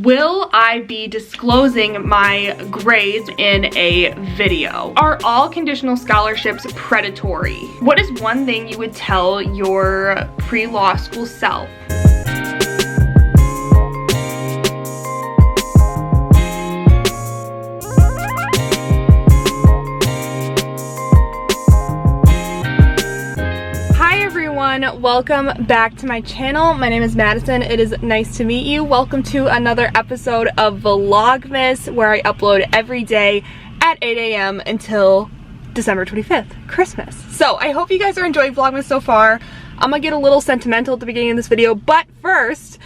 Will I be disclosing my grades in a video? Are all conditional scholarships predatory? What is one thing you would tell your pre-law school self? Welcome back to my channel. My name is Madison. It is nice to meet you. Welcome to another episode of vLAWgmas, where I upload every day at 8 a.m. until December 25th, Christmas. So I hope you guys are enjoying Vlogmas so far. I'm gonna get a little sentimental at the beginning of this video, but first,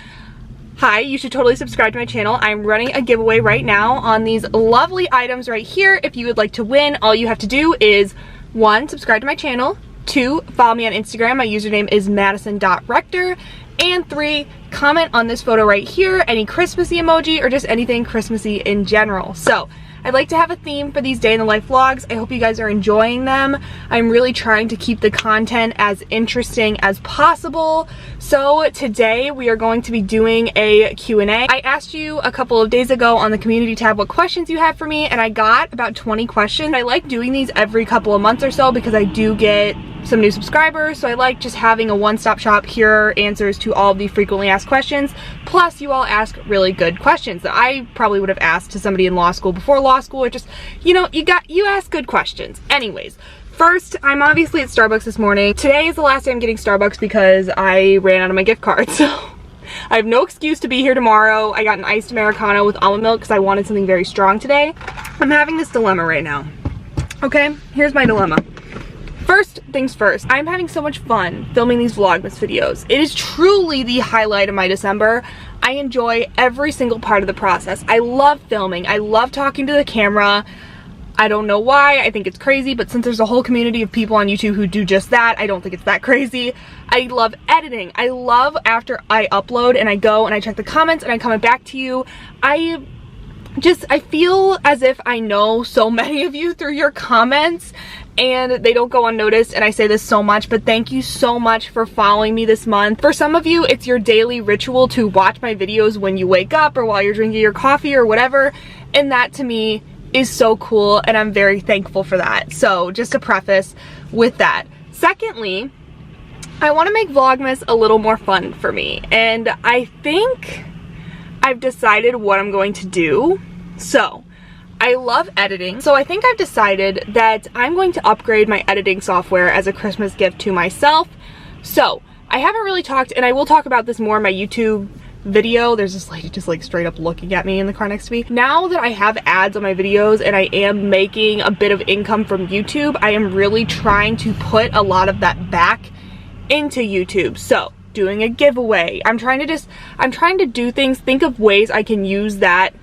hi, you should totally subscribe to my channel. I'm running a giveaway right now on these lovely items right here. If you would like to win, all you have to do is 1, subscribe to my channel, 2, follow me on Instagram. My username is madison.rector. And 3, comment on this photo right here, any Christmassy emoji or just anything Christmassy in general. So I'd like to have a theme for these day in the life vlogs. I hope you guys are enjoying them. I'm really trying to keep the content as interesting as possible. So today we are going to be doing a Q&A. I asked you a couple of days ago on the community tab what questions you have for me, and I got about 20 questions. I like doing these every couple of months or so because I do get some new subscribers, so I like just having a one-stop shop. Here are answers to all of the frequently asked questions, plus you all ask really good questions that I probably would have asked to somebody in law school before law school, or just, you know, you ask good questions. Anyways, first, I'm obviously at Starbucks this morning. Today is the last day I'm getting Starbucks because I ran out of my gift card, so I have no excuse to be here tomorrow. I got an iced Americano with almond milk because I wanted something very strong today. I'm having this dilemma right now. Okay, here's my dilemma. First things first, I'm having so much fun filming these Vlogmas videos. It is truly the highlight of my December. I enjoy every single part of the process. I love filming. I love talking to the camera. I don't know why, I think it's crazy, but since there's a whole community of people on YouTube who do just that, I don't think it's that crazy. I love editing. I love after I upload and I go and I check the comments and I comment back to you. I feel as if I know so many of you through your comments, and they don't go unnoticed, and I say this so much, but thank you so much for following me this month. For some of you, it's your daily ritual to watch my videos when you wake up or while you're drinking your coffee or whatever, and that to me is so cool, and I'm very thankful for that. So just to preface with that. Secondly, I want to make Vlogmas a little more fun for me, and I think I've decided what I'm going to do. So I love editing, so I think I've decided that I'm going to upgrade my editing software as a Christmas gift to myself. So I haven't really talked, and I will talk about this more in my YouTube video. There's this lady just like straight up looking at me in the car next to me. Now that I have ads on my videos and I am making a bit of income from YouTube, I am really trying to put a lot of that back into YouTube. So doing a giveaway, I'm trying to do things, think of ways I can use that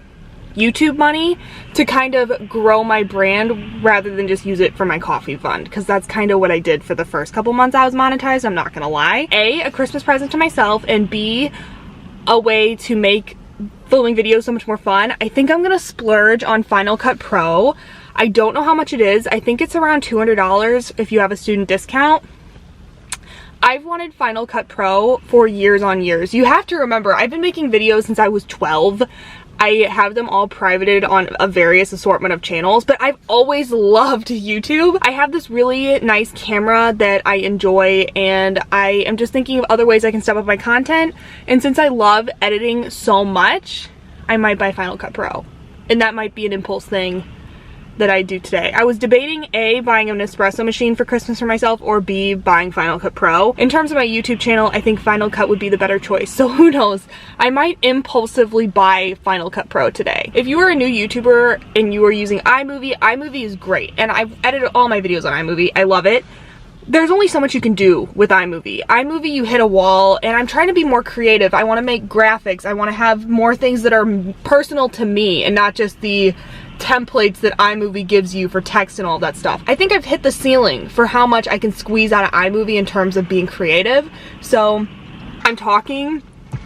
YouTube money to kind of grow my brand rather than just use it for my coffee fund, because that's kind of what I did for the first couple months I was monetized, I'm not gonna lie. A Christmas present to myself, and B, a way to make filming videos so much more fun. I think I'm gonna splurge on Final Cut Pro. I don't know how much it is. I think it's around $200 if you have a student discount. I've wanted Final Cut Pro for years on years. You have to remember, I've been making videos since I was 12. I have them all privated on a various assortment of channels, but I've always loved YouTube. I have this really nice camera that I enjoy, and I am just thinking of other ways I can step up my content. And since I love editing so much, I might buy Final Cut Pro. And that might be an impulse thing that I do today. I was debating A, buying an espresso machine for Christmas for myself, or B, buying Final Cut Pro. In terms of my YouTube channel, I think Final Cut would be the better choice, so who knows? I might impulsively buy Final Cut Pro today. If you are a new YouTuber and you are using iMovie, iMovie is great, and I've edited all my videos on iMovie. I love it. There's only so much you can do with iMovie. iMovie, you hit a wall, and I'm trying to be more creative. I want to make graphics. I want to have more things that are personal to me and not just the templates that iMovie gives you for text and all that stuff. I think I've hit the ceiling for how much I can squeeze out of iMovie in terms of being creative. So I'm talking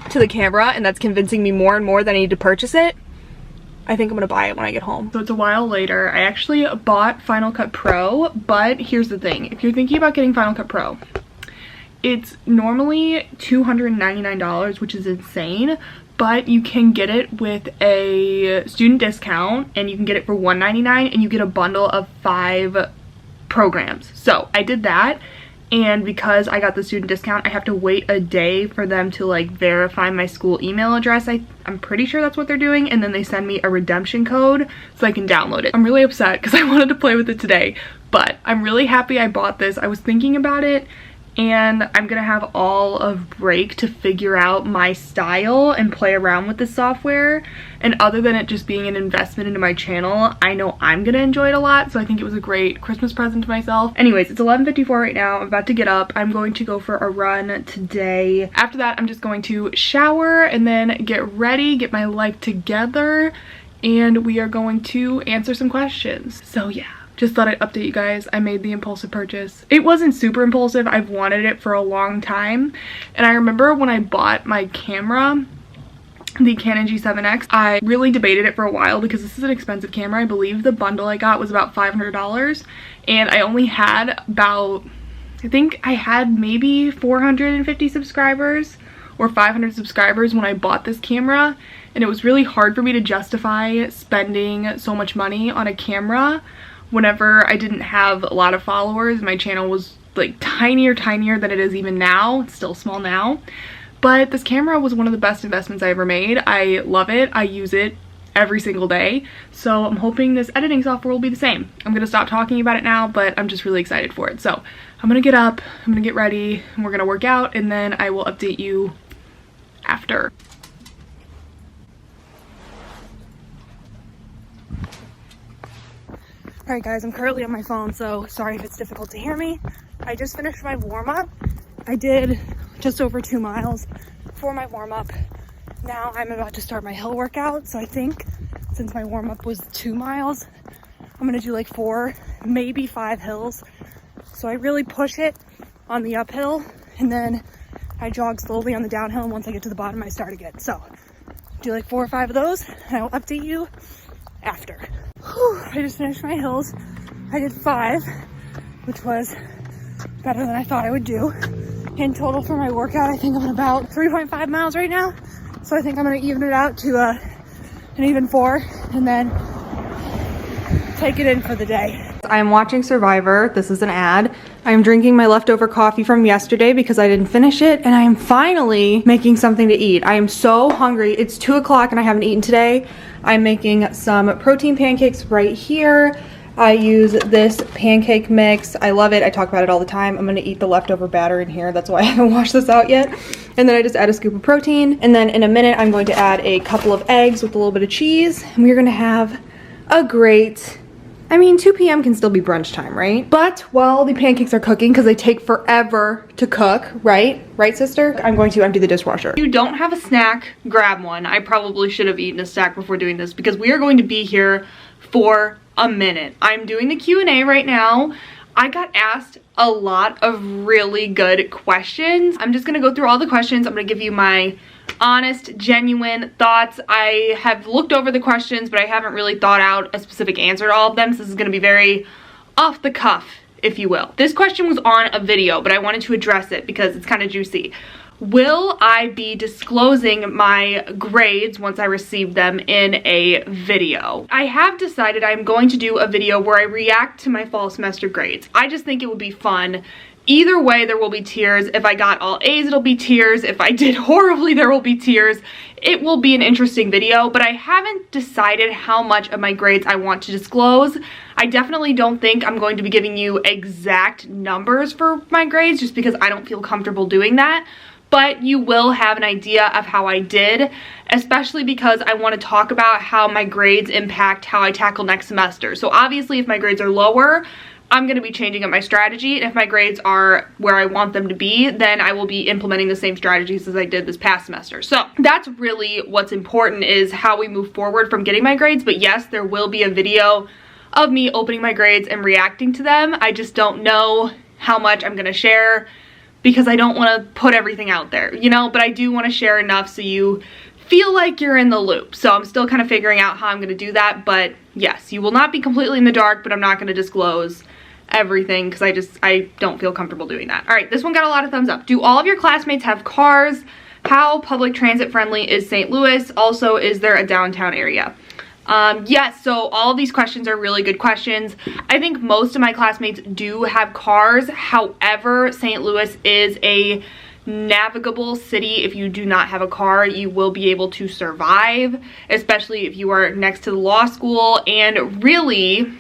to the camera, and that's convincing me more and more that I need to purchase it. I think I'm gonna buy it when I get home. So it's a while later. I actually bought Final Cut Pro, but here's the thing. If you're thinking about getting Final Cut Pro, it's normally $299, which is insane, but you can get it with a student discount, and you can get it for $1.99, and you get a bundle of 5 programs. So I did that, and because I got the student discount, I have to wait a day for them to like verify my school email address. I'm pretty sure that's what they're doing, and then they send me a redemption code so I can download it. I'm really upset because I wanted to play with it today, but I'm really happy I bought this. I was thinking about it, and I'm gonna have all of break to figure out my style and play around with this software. And other than it just being an investment into my channel, I know I'm gonna enjoy it a lot, so I think it was a great Christmas present to myself. Anyways, it's 11:54 right now. I'm about to get up. I'm going to go for a run today. After that, I'm just going to shower and then get ready, get my life together, and we are going to answer some questions. So yeah. Just thought I'd update you guys. I made the impulsive purchase. It wasn't super impulsive. I've wanted it for a long time. And I remember when I bought my camera, the Canon G7X, I really debated it for a while because this is an expensive camera. I believe the bundle I got was about $500. And I only had about, I think I had maybe 450 subscribers or 500 subscribers when I bought this camera. And it was really hard for me to justify spending so much money on a camera whenever I didn't have a lot of followers. My channel was like tinier than it is even now. It's still small now, but this camera was one of the best investments I ever made. I love it. I use it every single day, so I'm hoping this editing software will be the same. I'm gonna stop talking about it now, but I'm just really excited for it. So I'm gonna get up, I'm gonna get ready, and we're gonna work out, and then I will update you after. Alright guys, I'm currently on my phone, so sorry if it's difficult to hear me. I just finished my warm-up. I did just over 2 miles for my warm-up. Now I'm about to start my hill workout, so I think since my warm-up was 2 miles, I'm gonna do like 4, maybe 5 hills. So I really push it on the uphill, and then I jog slowly on the downhill, and once I get to the bottom, I start again. So do like 4 or 5 of those, and I will update you after. Whew, I just finished my hills. I did 5, which was better than I thought I would do. In total for my workout, I think I'm at about 3.5 miles right now. So I think I'm gonna even it out to an even 4, and then take it in for the day. I am watching Survivor. This is an ad. I am drinking my leftover coffee from yesterday because I didn't finish it, and I am finally making something to eat. I am so hungry. It's 2 o'clock and I haven't eaten today. I'm making some protein pancakes right here. I use this pancake mix. I love it. I talk about it all the time. I'm gonna eat the leftover batter in here. That's why I haven't washed this out yet. And then I just add a scoop of protein. And then in a minute, I'm going to add a couple of eggs with a little bit of cheese. And we're gonna have a great, I mean, 2 p.m. can still be brunch time, right? But while the pancakes are cooking, because they take forever to cook, right? Right, sister? I'm going to empty the dishwasher. If you don't have a snack, grab one. I probably should have eaten a snack before doing this because we are going to be here for a minute. I'm doing the Q&A right now. I got asked a lot of really good questions. I'm just gonna go through all the questions. I'm gonna give you my honest, genuine thoughts. I have looked over the questions, but I haven't really thought out a specific answer to all of them, so this is gonna be very off the cuff, if you will. This question was on a video, but I wanted to address it because it's kind of juicy. Will I be disclosing my grades once I receive them in a video? I have decided I'm going to do a video where I react to my fall semester grades. I just think it would be fun. Either way, there will be tears. If I got all A's, it'll be tears. If I did horribly, there will be tears. It will be an interesting video, but I haven't decided how much of my grades I want to disclose. I definitely don't think I'm going to be giving you exact numbers for my grades just because I don't feel comfortable doing that. But you will have an idea of how I did, especially because I want to talk about how my grades impact how I tackle next semester. So obviously if my grades are lower, I'm going to be changing up my strategy, and if my grades are where I want them to be, then I will be implementing the same strategies as I did this past semester. So that's really what's important, is how we move forward from getting my grades. But yes, there will be a video of me opening my grades and reacting to them. I just don't know how much I'm going to share, because I don't want to put everything out there, you know, but I do want to share enough so you feel like you're in the loop. So I'm still kind of figuring out how I'm going to do that, but yes, you will not be completely in the dark, but I'm not going to disclose everything because I don't feel comfortable doing that. All right, this one got a lot of thumbs up. Do all of your classmates have cars? How public transit friendly is St. Louis? Also, is there a downtown area? Yes, so all of these questions are really good questions. I think most of my classmates do have cars. However, St. Louis is a navigable city. If you do not have a car, you will be able to survive, especially if you are next to the law school. And really,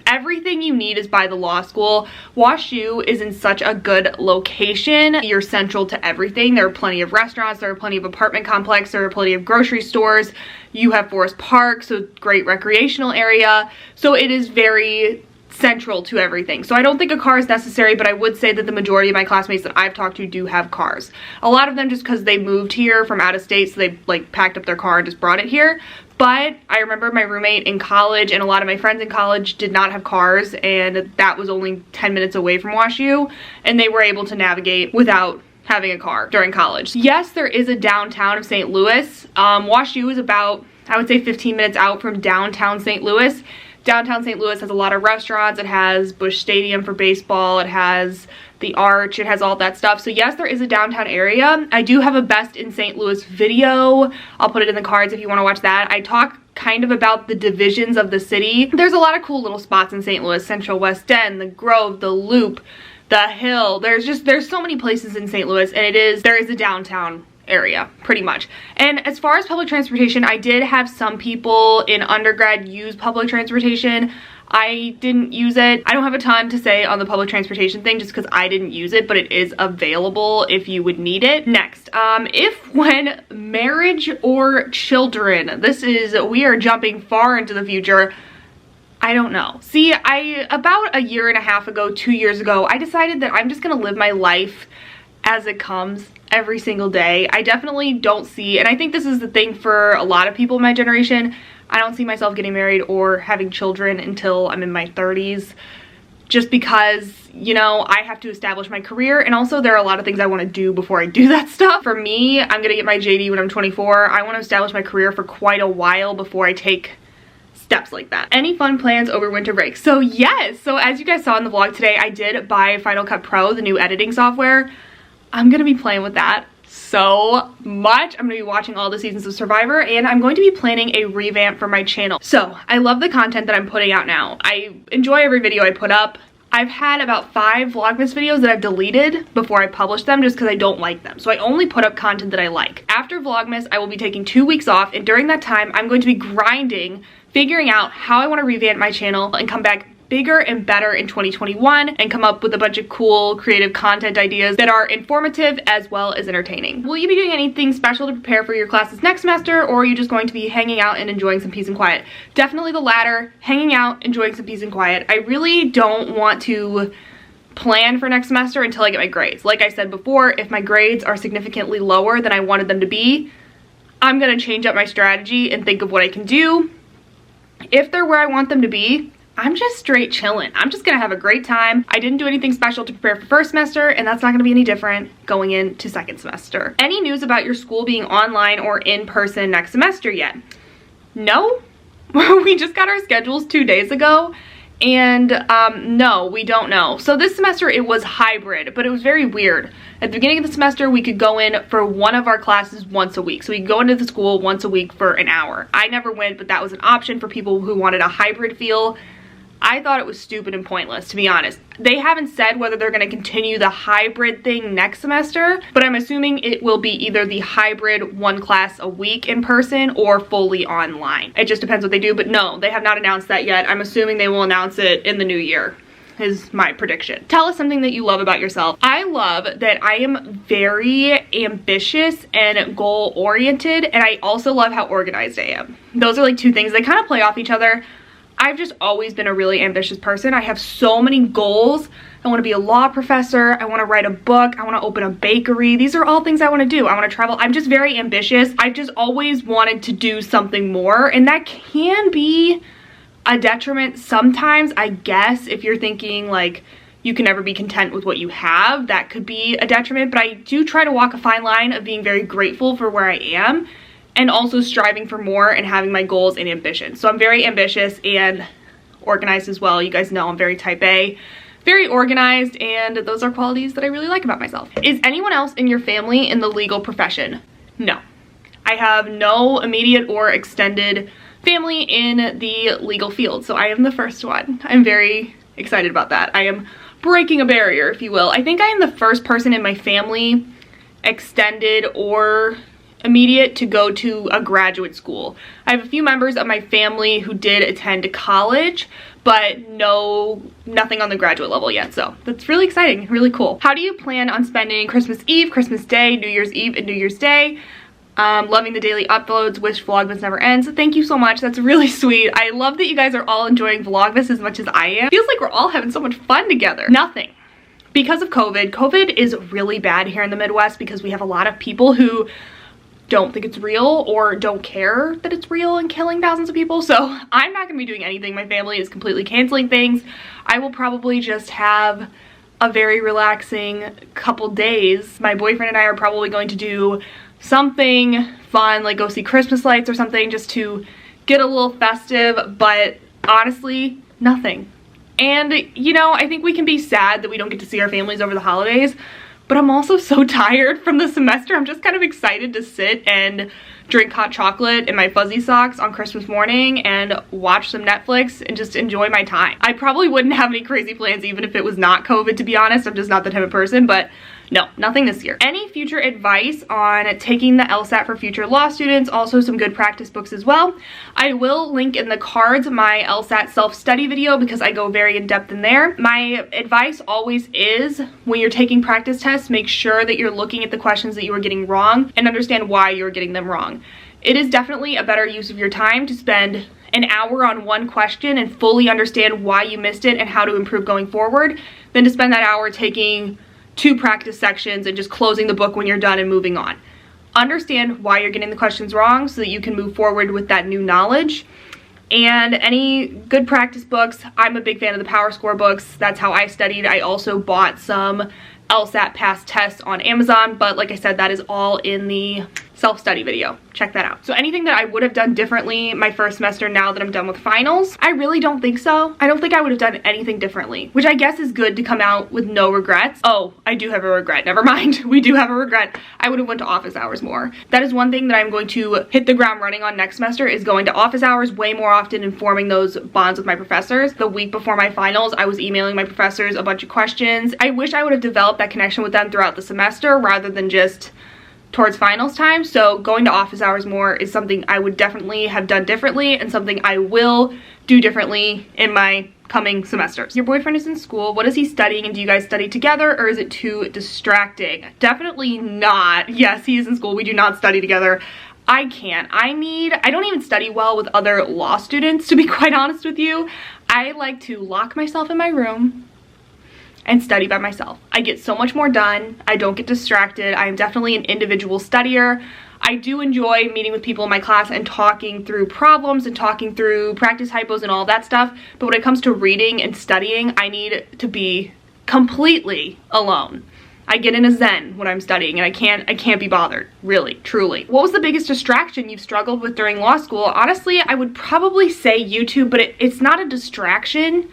everything you need is by the law school. WashU is in such a good location. You're central to everything. There are plenty of restaurants, there are plenty of apartment complexes, there are plenty of grocery stores. You have Forest Park, so great recreational area. So it is very central to everything. So I don't think a car is necessary, but I would say that the majority of my classmates that I've talked to do have cars. A lot of them just because they moved here from out of state, so they like packed up their car and just brought it here. But I remember my roommate in college and a lot of my friends in college did not have cars, and that was only 10 minutes away from WashU, and they were able to navigate without having a car during college. Yes, there is a downtown of St. Louis. WashU is about, I would say, 15 minutes out from downtown St. Louis. Downtown St. Louis has a lot of restaurants. It has Busch Stadium for baseball. It has the Arch. It has all that stuff. So yes, there is a downtown area. I do have a Best in St. Louis video. I'll put it in the cards if you want to watch that. I talk kind of about the divisions of the city. There's a lot of cool little spots in St. Louis. Central West End, the Grove, the Loop, the Hill. There's so many places in St. Louis, and there is a downtown area pretty much. And as far as public transportation, I did have some people in undergrad use public transportation. I didn't use it. I don't have a ton to say on the public transportation thing just because I didn't use it, but it is available if you would need it. Next, if, when, marriage, or children. We are jumping far into the future. I don't know. See, about a year and a half ago, 2 years ago, I decided that I'm just gonna live my life as it comes every single day. I definitely don't see, and I think this is the thing for a lot of people in my generation, I don't see myself getting married or having children until I'm in my 30s, just because, you know, I have to establish my career, and also there are a lot of things I want to do before I do that stuff. For me, I'm gonna get my JD when I'm 24. I want to establish my career for quite a while before I take steps like that. Any fun plans over winter break? So yes, so as you guys saw in the vlog today, I did buy Final Cut Pro, the new editing software. I'm gonna be playing with that so much. I'm gonna be watching all the seasons of Survivor, and I'm going to be planning a revamp for my channel. So I love the content that I'm putting out now. I enjoy every video I put up. I've had about 5 Vlogmas videos that I've deleted before I publish them just because I don't like them. So I only put up content that I like. After Vlogmas, I will be taking 2 weeks off, and during that time, I'm going to be grinding, figuring out how I want to revamp my channel and come back bigger and better in 2021 and come up with a bunch of cool creative content ideas that are informative as well as entertaining. Will you be doing anything special to prepare for your classes next semester, or are you just going to be hanging out and enjoying some peace and quiet? Definitely the latter, hanging out, enjoying some peace and quiet. I really don't want to plan for next semester until I get my grades. Like I said before, if my grades are significantly lower than I wanted them to be, I'm gonna change up my strategy and think of what I can do. If they're where I want them to be, I'm just straight chilling. I'm just gonna have a great time. I didn't do anything special to prepare for first semester, and that's not gonna be any different going into second semester. Any news about your school being online or in person next semester yet? No. We just got our schedules 2 days ago, and no, we don't know. So this semester it was hybrid, but it was very weird. At the beginning of the semester, we could go in for one of our classes once a week. So we could go into the school once a week for an hour. I never went, but that was an option for people who wanted a hybrid feel. I thought it was stupid and pointless, to be honest. They haven't said whether they're going to continue the hybrid thing next semester, but I'm assuming it will be either the hybrid 1 class a week in person or fully online. It just depends what they do, but no, they have not announced that yet. I'm assuming they will announce it in the new year, is my prediction. Tell us something that you love about yourself. I love that I am very ambitious and goal-oriented, and I also love how organized I am. Those are like 2 things. They kind of play off each other. I've just always been a really ambitious person. I have so many goals. I want to be a law professor. I want to write a book. I want to open a bakery. These are all things I want to do. I want to travel. I'm just very ambitious. I've just always wanted to do something more, and that can be a detriment sometimes, I guess. If you're thinking like you can never be content with what you have, that could be a detriment, but I do try to walk a fine line of being very grateful for where I am and also striving for more and having my goals and ambitions. So I'm very ambitious and organized as well. You guys know I'm very type A. very organized, and those are qualities that I really like about myself. Is anyone else in your family in the legal profession? No. I have no immediate or extended family in the legal field, so I am the first one. I'm very excited about that. I am breaking a barrier, if you will. I think I am the first person in my family, extended or immediate, to go to a graduate school. I have a few members of my family who did attend college, but nothing on the graduate level yet, so that's really exciting, really cool. How do you plan on spending Christmas Eve, Christmas Day, New Year's Eve, and New Year's Day? Loving the daily uploads, wish Vlogmas never ends. Thank you so much, that's really sweet. I love that you guys are all enjoying Vlogmas as much as I am. Feels like we're all having so much fun together. Nothing. Because of COVID. COVID is really bad here in the Midwest because we have a lot of people who don't think it's real or don't care that it's real and killing thousands of people. So I'm not gonna be doing anything. My family is completely canceling things. I will probably just have a very relaxing couple days. My boyfriend and I are probably going to do something fun, like go see Christmas lights or something, just to get a little festive, but honestly, nothing. And you know, I think we can be sad that we don't get to see our families over the holidays, but I'm also so tired from the semester. I'm just kind of excited to sit and drink hot chocolate in my fuzzy socks on Christmas morning and watch some Netflix and just enjoy my time. I probably wouldn't have any crazy plans even if it was not COVID, to be honest. I'm just not the type of person, but no, nothing this year. Any future advice on taking the LSAT for future law students? Also some good practice books as well. I will link in the cards my LSAT self-study video because I go very in-depth in there. My advice always is, when you're taking practice tests, make sure that you're looking at the questions that you are getting wrong and understand why you're getting them wrong. It is definitely a better use of your time to spend an hour on one question and fully understand why you missed it and how to improve going forward than to spend that hour taking 2 practice sections and just closing the book when you're done and moving on. Understand why you're getting the questions wrong so that you can move forward with that new knowledge. And any good practice books, I'm a big fan of the Power Score books. That's how I studied. I also bought some LSAT past tests on Amazon, but like I said, that is all in the self-study video. Check that out. So anything that I would have done differently my first semester now that I'm done with finals? I really don't think so. I don't think I would have done anything differently, which I guess is good to come out with no regrets. Oh, I do have a regret. Never mind. We do have a regret. I would have went to office hours more. That is one thing that I'm going to hit the ground running on next semester, is going to office hours way more often and forming those bonds with my professors. The week before my finals, I was emailing my professors a bunch of questions. I wish I would have developed that connection with them throughout the semester rather than just towards finals time. So going to office hours more is something I would definitely have done differently and something I will do differently in my coming semesters. Your boyfriend is in school. What is he studying, and do you guys study together, or is it too distracting? Definitely not. Yes, he is in school. We do not study together. I can't. I don't even study well with other law students, to be quite honest with you. I like to lock myself in my room and study by myself. I get so much more done. I don't get distracted. I am definitely an individual studier. I do enjoy meeting with people in my class and talking through problems and talking through practice hypos and all that stuff. But when it comes to reading and studying, I need to be completely alone. I get in a zen when I'm studying and I can't be bothered, really, truly. What was the biggest distraction you've struggled with during law school? Honestly, I would probably say YouTube, but it's not a distraction.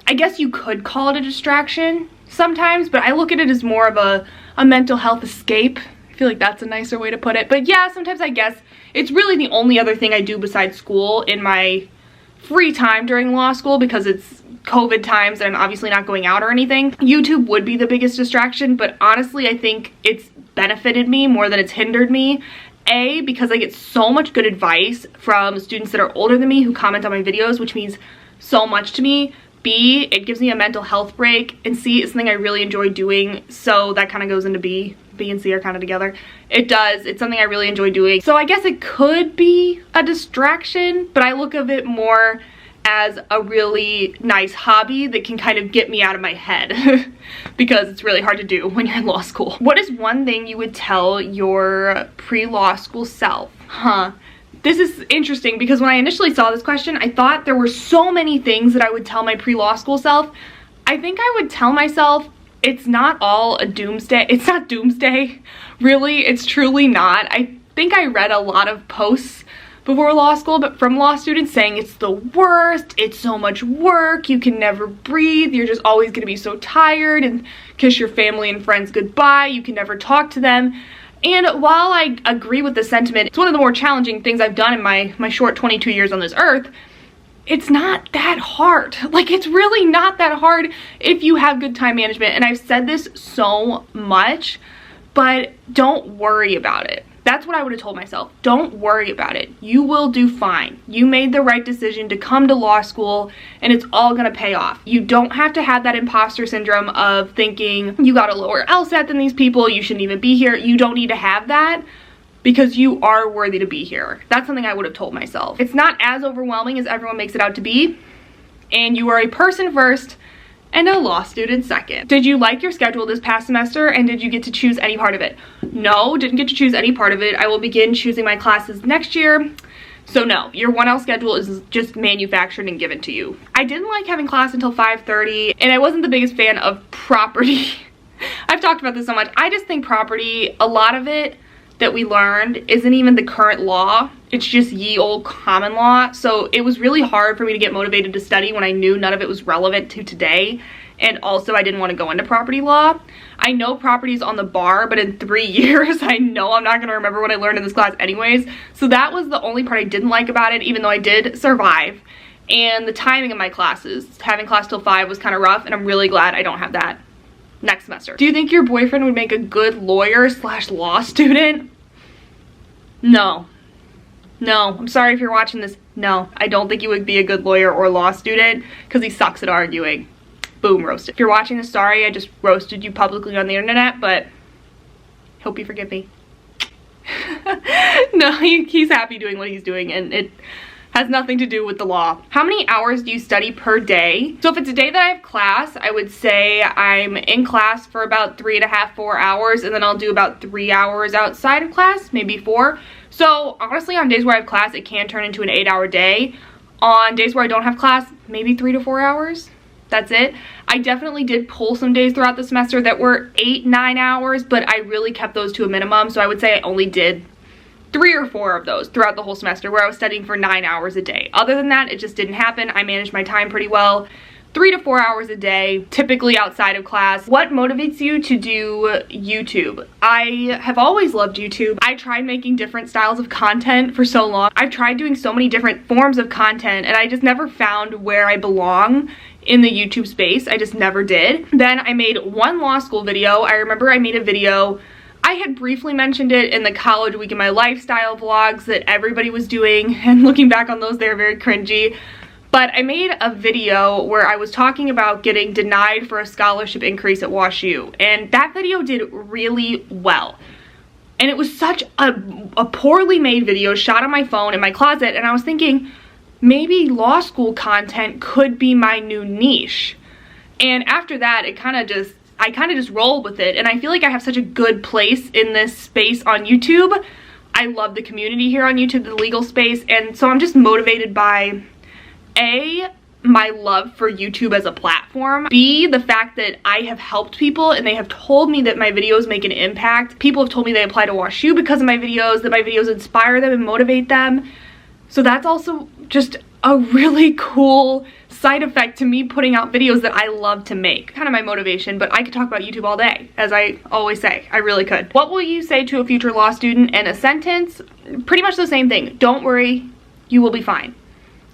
I guess you could call it a distraction sometimes, but I look at it as more of a mental health escape. I feel like that's a nicer way to put it. But yeah, sometimes I guess it's really the only other thing I do besides school in my free time during law school, because it's COVID times and I'm obviously not going out or anything. YouTube would be the biggest distraction, but honestly, I think it's benefited me more than it's hindered me. A, because I get so much good advice from students that are older than me who comment on my videos, which means so much to me. B, it gives me a mental health break, and C, it's something I really enjoy doing, so that kind of goes into B. B and C are kind of together. It does. It's something I really enjoy doing. So I guess it could be a distraction, but I look at it more as a really nice hobby that can kind of get me out of my head because it's really hard to do when you're in law school. What is one thing you would tell your pre-law school self? This is interesting because when I initially saw this question, I thought there were so many things that I would tell my pre-law school self. I think I would tell myself it's not all a doomsday. It's not doomsday, really. It's truly not. I think I read a lot of posts before law school, but from law students saying it's the worst, it's so much work, you can never breathe, you're just always going to be so tired and kiss your family and friends goodbye, you can never talk to them. And while I agree with the sentiment, it's one of the more challenging things I've done in my short 22 years on this earth. It's not that hard. Like, it's really not that hard if you have good time management. And I've said this so much, but don't worry about it. That's what I would have told myself. Don't worry about it. You will do fine. You made the right decision to come to law school, and it's all gonna pay off. You don't have to have that imposter syndrome of thinking you got a lower LSAT than these people, you shouldn't even be here. You don't need to have that, because you are worthy to be here. That's something I would have told myself. It's not as overwhelming as everyone makes it out to be, and you are a person first and a law student second. Did you like your schedule this past semester, and did you get to choose any part of it? No, didn't get to choose any part of it. I will begin choosing my classes next year. So no, your 1L schedule is just manufactured and given to you. I didn't like having class until 5:30, and I wasn't the biggest fan of property. I've talked about this so much. I just think property, a lot of it that we learned isn't even the current law. It's just ye old common law. So it was really hard for me to get motivated to study when I knew none of it was relevant to today. And also I didn't want to go into property law. I know property's on the bar, but in 3 years, I know I'm not going to remember what I learned in this class anyways. So that was the only part I didn't like about it, even though I did survive. And the timing of my classes, having class till 5 was kind of rough, and I'm really glad I don't have that next semester. Do you think your boyfriend would make a good lawyer / law student? No. No, I'm sorry if you're watching this. No, I don't think he would be a good lawyer or law student because he sucks at arguing. Boom, roasted. If you're watching this, sorry, I just roasted you publicly on the internet, but hope you forgive me. No, he's happy doing what he's doing, and it has nothing to do with the law. How many hours do you study per day? So if it's a day that I have class, I would say I'm in class for about 3.5, 4 hours, and then I'll do about 3 hours outside of class, maybe 4. So honestly, on days where I have class, it can turn into an 8-hour day. On days where I don't have class, maybe 3 to 4 hours. That's it. I definitely did pull some days throughout the semester that were 8, 9 hours, but I really kept those to a minimum. So I would say I only did 3 or 4 of those throughout the whole semester where I was studying for 9 hours a day. Other than that, it just didn't happen. I managed my time pretty well. 3 to 4 hours a day, typically outside of class. What motivates you to do YouTube? I have always loved YouTube. I tried making different styles of content for so long. I've tried doing so many different forms of content, and I just never found where I belong in the YouTube space. I just never did. Then I made one law school video. I remember I made a video, I had briefly mentioned it in the college week in my lifestyle vlogs that everybody was doing, and looking back on those, they're very cringy. But I made a video where I was talking about getting denied for a scholarship increase at WashU, and that video did really well. And it was such a poorly made video shot on my phone in my closet, and I was thinking, maybe law school content could be my new niche. And after that, I kind of just rolled with it, and I feel like I have such a good place in this space on YouTube. I love the community here on YouTube, the legal space, and so I'm just motivated by A, my love for YouTube as a platform, B, the fact that I have helped people and they have told me that my videos make an impact. People have told me they apply to WashU because of my videos, that my videos inspire them and motivate them. So that's also just a really cool side effect to me putting out videos that I love to make. Kind of my motivation, but I could talk about YouTube all day, as I always say. I really could. What will you say to a future law student in a sentence? Pretty much the same thing. Don't worry, you will be fine.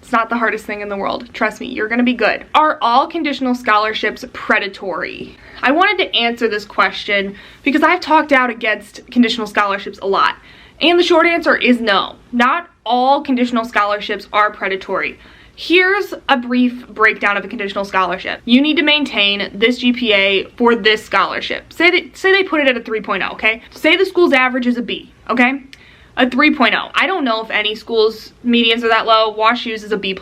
It's not the hardest thing in the world. Trust me, you're gonna be good. Are all conditional scholarships predatory? I wanted to answer this question because I've talked out against conditional scholarships a lot. And the short answer is no. Not all conditional scholarships are predatory. Here's a brief breakdown of a conditional scholarship. You need to maintain this GPA for this scholarship. Say they put it at a 3.0, okay? Say the school's average is a B, okay? A 3.0. I don't know if any school's medians are that low. WashU's is a B+, an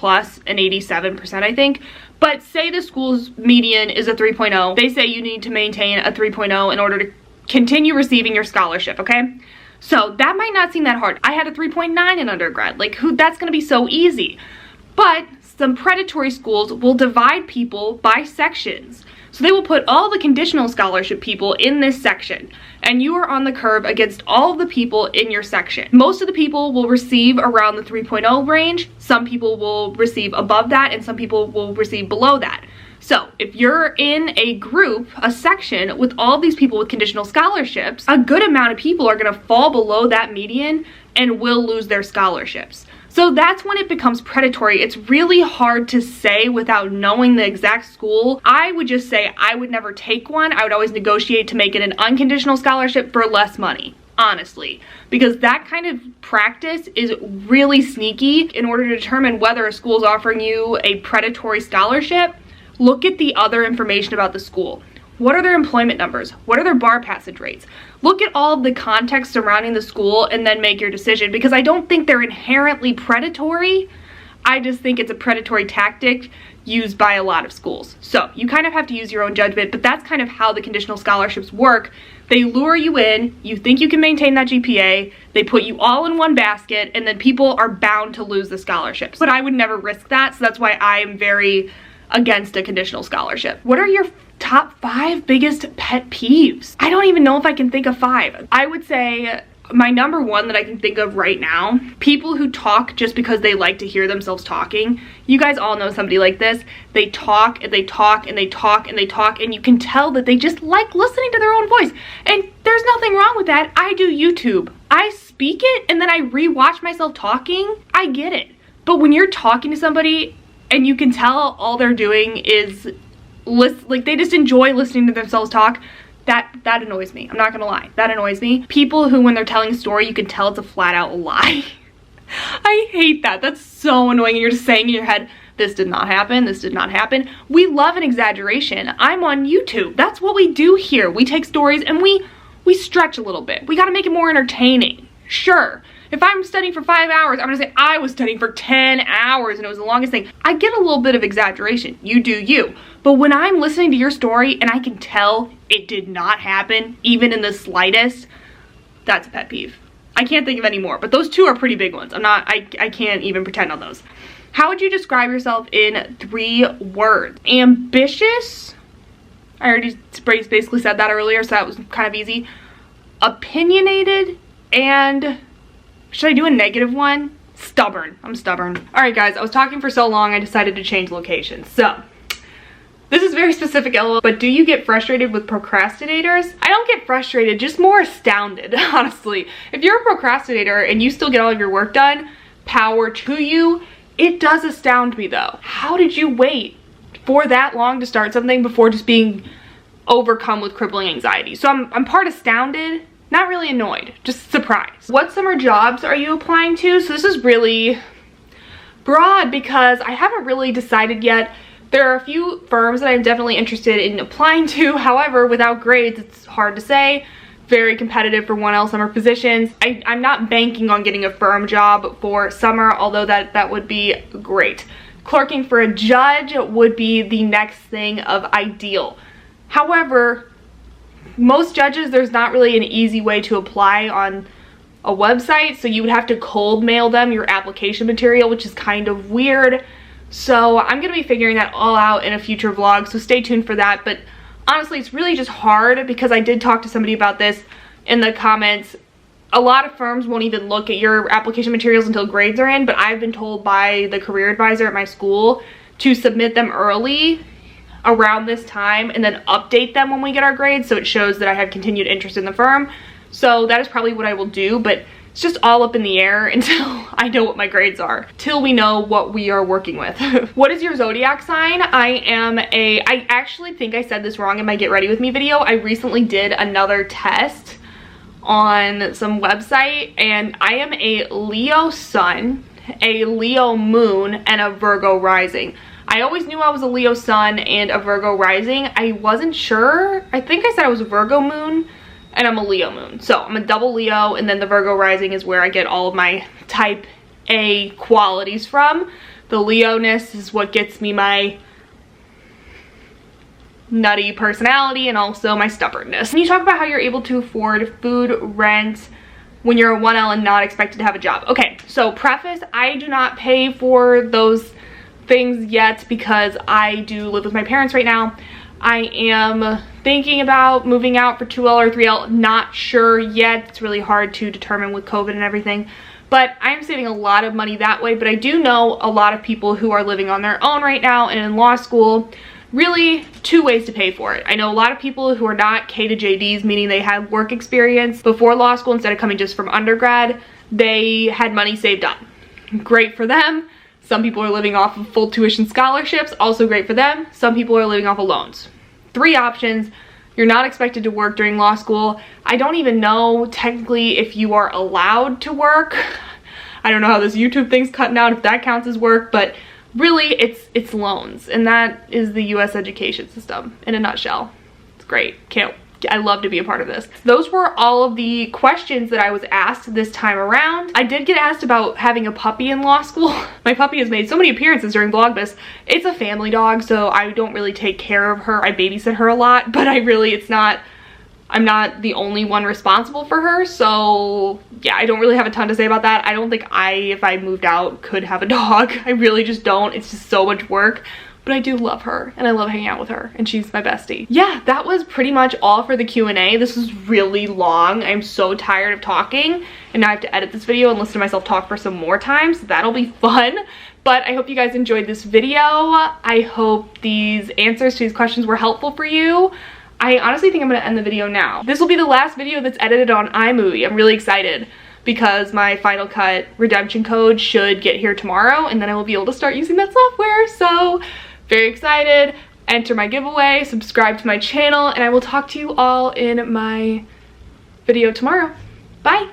87%, I think. But say the school's median is a 3.0. They say you need to maintain a 3.0 in order to continue receiving your scholarship, okay? So that might not seem that hard. I had a 3.9 in undergrad. Like, that's gonna be so easy. But some predatory schools will divide people by sections. So they will put all the conditional scholarship people in this section, and you are on the curve against all of the people in your section. Most of the people will receive around the 3.0 range. Some people will receive above that, and some people will receive below that. So if you're in a group, a section with all of these people with conditional scholarships, a good amount of people are going to fall below that median and will lose their scholarships. So that's when it becomes predatory. It's really hard to say without knowing the exact school. I would just say I would never take one. I would always negotiate to make it an unconditional scholarship for less money, honestly, because that kind of practice is really sneaky. In order to determine whether a school is offering you a predatory scholarship, look at the other information about the school. What are their employment numbers? What are their bar passage rates? Look at all of the context surrounding the school and then make your decision, because I don't think they're inherently predatory. I just think it's a predatory tactic used by a lot of schools. So you kind of have to use your own judgment, but that's kind of how the conditional scholarships work. They lure you in, you think you can maintain that GPA, they put you all in one basket, and then people are bound to lose the scholarships. But I would never risk that, so that's why I am very against a conditional scholarship. What are your top 5 biggest pet peeves? I don't even know if I can think of 5. I would say my number 1 that I can think of right now, people who talk just because they like to hear themselves talking. You guys all know somebody like this. They talk and they talk and they talk and they talk, and you can tell that they just like listening to their own voice. And there's nothing wrong with that. I do YouTube. I speak it and then I rewatch myself talking. I get it. But when you're talking to somebody and you can tell all they're doing is like they just enjoy listening to themselves talk, that annoys me. I'm not gonna lie, that annoys me. People who, when they're telling a story, you can tell it's a flat out lie. I hate that. That's so annoying. You're just saying in your head, this did not happen, this did not happen. We love an exaggeration. I'm on YouTube. That's what we do here. We take stories and we stretch a little bit. We gotta make it more entertaining. Sure. If I'm studying for 5 hours, I'm gonna say I was studying for 10 hours and it was the longest thing. I get a little bit of exaggeration. You do you. But when I'm listening to your story and I can tell it did not happen, even in the slightest, that's a pet peeve. I can't think of any more, but those 2 are pretty big ones. I can't even pretend on those. How would you describe yourself in 3 words? Ambitious. I already basically said that earlier, so that was kind of easy. Opinionated, and should I do a negative one? Stubborn. I'm stubborn. All right, guys, I was talking for so long, I decided to change locations. So this is very specific, but do you get frustrated with procrastinators? I don't get frustrated, just more astounded, honestly. If you're a procrastinator and you still get all of your work done, power to you. It does astound me though. How did you wait for that long to start something before just being overcome with crippling anxiety? So I'm part astounded, not really annoyed, just surprised. What summer jobs are you applying to? So this is really broad because I haven't really decided yet. There are a few firms that I'm definitely interested in applying to. However, without grades, it's hard to say. Very competitive for 1L summer positions. I'm not banking on getting a firm job for summer, although that would be great. Clerking for a judge would be the next thing of ideal. However, most judges, there's not really an easy way to apply on a website, so you would have to cold mail them your application material, which is kind of weird. So I'm gonna be figuring that all out in a future vlog, so stay tuned for that. But honestly, it's really just hard because I did talk to somebody about this in the comments. A lot of firms won't even look at your application materials until grades are in, but I've been told by the career advisor at my school to submit them early around this time and then update them when we get our grades, so it shows that I have continued interest in the firm. So that is probably what I will do, but it's just all up in the air until I know what my grades are, till we know what we are working with. What is your zodiac sign? I actually think I said this wrong in my Get Ready With Me video. I recently did another test on some website, and I am a Leo sun, a Leo moon, and a Virgo rising. I always knew I was a Leo sun and a Virgo rising. I wasn't sure. I think I said I was a Virgo moon, and I'm a Leo moon. So I'm a double Leo, and then the Virgo rising is where I get all of my type A qualities from. The Leo-ness is what gets me my nutty personality and also my stubbornness. And you talk about how you're able to afford food, rent, when you're a 1L and not expected to have a job. Okay, so preface, I do not pay for those things yet because I do live with my parents right now. I am thinking about moving out for 2L or 3L, not sure yet. It's really hard to determine with COVID and everything. But I'm saving a lot of money that way. But I do know a lot of people who are living on their own right now and in law school. Really, two ways to pay for it. I know a lot of people who are not K to JDs, meaning they had work experience before law school instead of coming just from undergrad. They had money saved up. Great for them. Some people are living off of full tuition scholarships, also great for them. Some people are living off of loans. 3 options. You're not expected to work during law school. I don't even know technically if you are allowed to work. I don't know how this YouTube thing's cutting out, if that counts as work, but really it's loans, and that is the US education system in a nutshell. It's great. I love to be a part of this. Those were all of the questions that I was asked this time around. I did get asked about having a puppy in law school. My puppy has made so many appearances during vLAWgmas. It's a family dog, so I don't really take care of her. I babysit her a lot, but I'm not the only one responsible for her, so yeah, I don't really have a ton to say about that. I don't think if I moved out, could have a dog. I really just don't. It's just so much work. But I do love her, and I love hanging out with her, and she's my bestie. Yeah, that was pretty much all for the Q&A. This was really long. I'm so tired of talking, and now I have to edit this video and listen to myself talk for some more time, so that'll be fun. But I hope you guys enjoyed this video. I hope these answers to these questions were helpful for you. I honestly think I'm gonna end the video now. This will be the last video that's edited on iMovie. I'm really excited because my Final Cut redemption code should get here tomorrow, and then I will be able to start using that software, so very excited. Enter my giveaway, subscribe to my channel, and I will talk to you all in my video tomorrow. Bye!